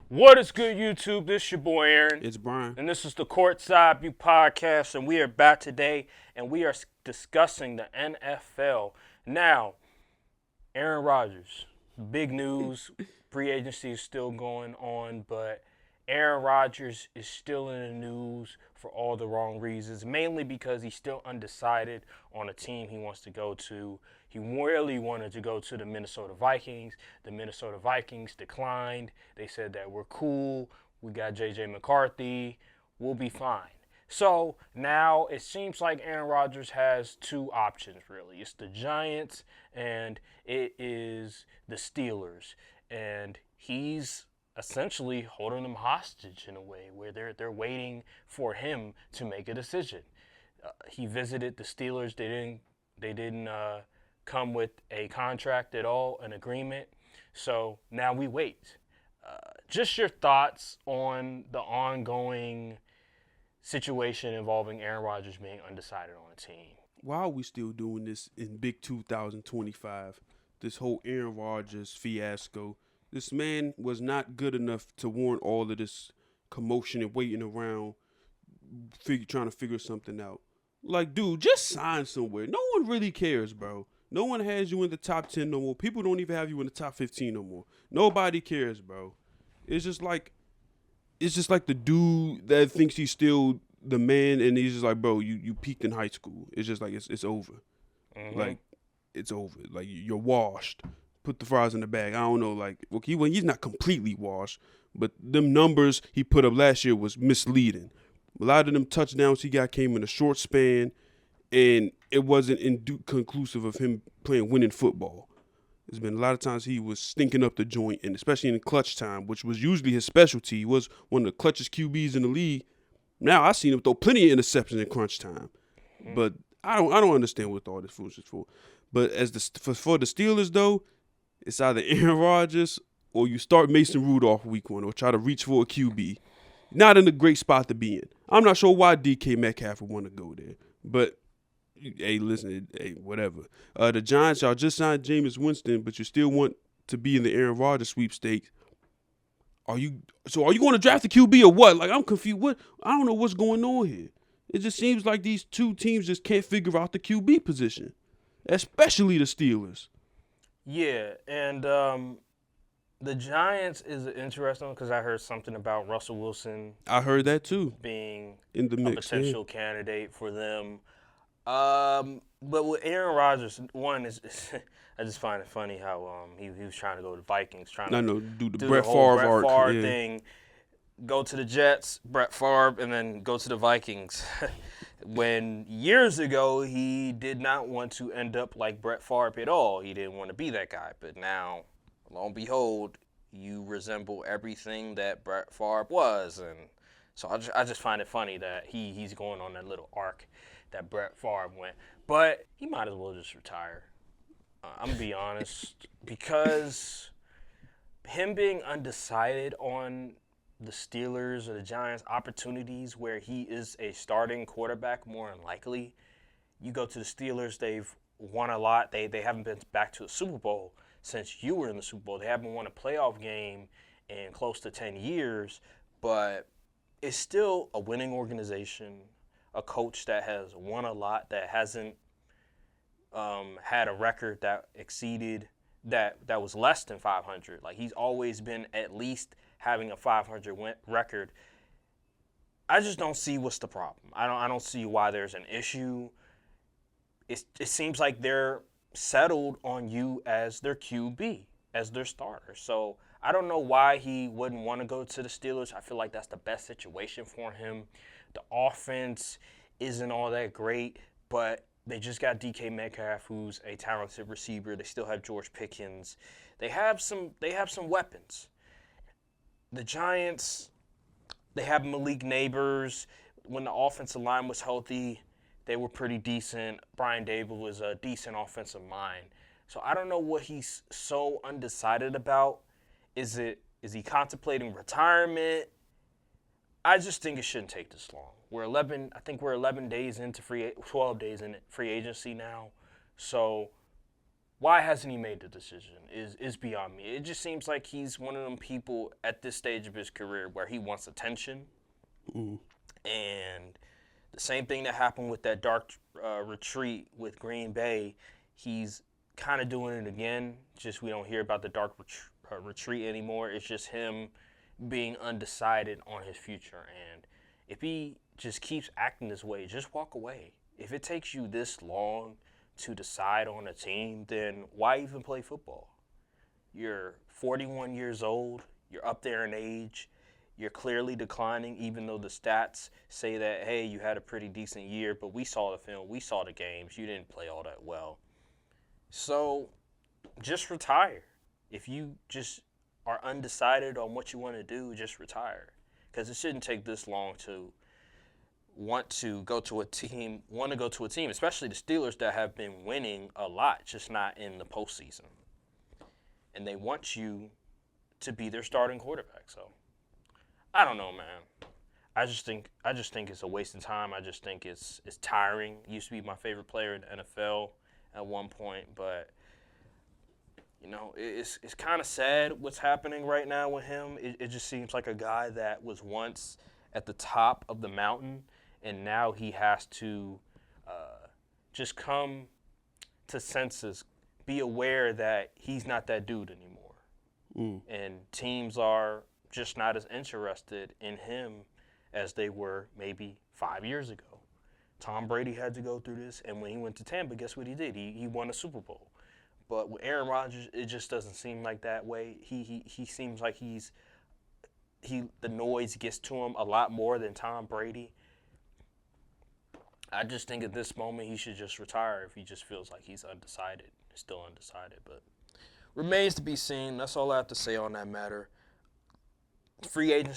What is good, YouTube? This your boy Aaron, It's Brian. and this is the Courtside podcast, and we are back today, and we are discussing the NFL. Now, Aaron Rodgers, big news. Free agency is still going on, but Aaron Rodgers is still in the news for all the wrong reasons, mainly because he's still undecided on a team he wants to go to. He really wanted to go to the Minnesota Vikings. The Minnesota Vikings declined. They said that we're cool. We got J.J. McCarthy. We'll be fine. So now it seems like Aaron Rodgers has two options, really. It's the Giants and it is the Steelers. And he's essentially holding them hostage in a way where they're waiting for him to make a decision. He visited the Steelers. They didn't come with a contract at all, an agreement. So now we wait. Just your thoughts on the ongoing situation involving Aaron Rodgers being undecided on a team. Why are we still doing this in big 2025? This whole Aaron Rodgers fiasco. This man was not good enough to warrant all of this commotion and waiting around, trying to figure something out. Like, dude, just sign somewhere. No one really cares, bro. No one has you in the top 10 no more. People don't even have you in the top 15 no more. Nobody cares, bro. It's just like the dude that thinks he's still the man, and he's just like, bro, you peaked in high school. It's just like it's over. Mm-hmm. Like it's over. Like you're washed. Put the fries in the bag. I don't know. Like he's not completely washed, but them numbers he put up last year was misleading. A lot of them touchdowns he got came in a short span, and it wasn't conclusive of him playing winning football. There's been a lot of times he was stinking up the joint, and especially in clutch time, which was usually his specialty. He was one of the clutchest QBs in the league. Now I've seen him throw plenty of interceptions in crunch time, but I don't understand what all this foolishness for. But as for the Steelers though, it's either Aaron Rodgers or you start Mason Rudolph week one or try to reach for a QB. Not in a great spot to be in. I'm not sure why DK Metcalf would want to go there, but hey, listen, hey, whatever. The Giants, y'all just signed Jameis Winston, but you still want to be in the Aaron Rodgers sweepstakes. Are you going to draft the QB or what? Like, I'm confused. I don't know what's going on here. It just seems like these two teams just can't figure out the QB position, especially the Steelers. Yeah, and the Giants is interesting because I heard something about Russell Wilson I heard that too being in the a mix. potential candidate for them. But with Aaron Rodgers, one is I just find it funny how he was trying to go to the Vikings, trying I to know, do the do Brett the whole Favre Brett arc. Favre Yeah. thing, go to the Jets, Brett Favre, and then go to the Vikings. When years ago he did not want to end up like Brett Favre at all. He didn't want to be that guy. But now, lo and behold, you resemble everything that Brett Favre was, and so I just find it funny that he's going on that little arc that Brett Favre went. But he might as well just retire. I'm going to be honest. Because him being undecided on the Steelers or the Giants' opportunities where he is a starting quarterback more than likely, you go to the Steelers, they've won a lot. They haven't been back to a Super Bowl since you were in the Super Bowl. They haven't won a playoff game in close to 10 years, but it's still a winning organization, a coach that has won a lot, that hasn't had a record that exceeded that was less than 500. Like, he's always been at least having a 500 record. I just don't see what's the problem. I don't see why there's an issue. It seems like they're settled on you as their QB, as their starter. So I don't know why he wouldn't want to go to the Steelers. I feel like that's the best situation for him. The offense isn't all that great, but they just got DK Metcalf, who's a talented receiver. They still have George Pickens. They have some weapons. The Giants, they have Malik Neighbors. When the offensive line was healthy, they were pretty decent. Brian Dable was a decent offensive mind. So I don't know what he's so undecided about. Is he contemplating retirement? I just think it shouldn't take this long. I think we're 11 days into 12 days in free agency now. So why hasn't he made the decision is beyond me. It just seems like he's one of them people at this stage of his career where he wants attention. And the same thing that happened with that dark retreat with Green Bay, he's kind of doing it again. Just we don't hear about the dark retreat anymore. It's just him being undecided on his future. And if he just keeps acting this way, just walk away. If it takes you this long to decide on a team, then why even play football? You're 41 years old. You're up there in age. You're clearly declining, even though the stats say that, hey, you had a pretty decent year, but we saw the film, we saw the games. You didn't play all that well. So just retire. If you just are undecided on what you want to do, just retire. Because it shouldn't take this long to want to go to a team, especially the Steelers that have been winning a lot, just not in the postseason. And they want you to be their starting quarterback. So I don't know, man. I just think it's a waste of time. I just think it's tiring. He used to be my favorite player in the NFL at one point, but you know, it's kind of sad what's happening right now with him. It just seems like a guy that was once at the top of the mountain, and now he has to just come to senses, be aware that he's not that dude anymore. And teams are just not as interested in him as they were maybe 5 years ago. Tom Brady had to go through this, and when he went to Tampa, guess what he did? He won a Super Bowl. But with Aaron Rodgers, it just doesn't seem like that way. He seems like the noise gets to him a lot more than Tom Brady. I just think at this moment he should just retire if he just feels like he's undecided, still undecided. But remains to be seen. That's all I have to say on that matter. Free agency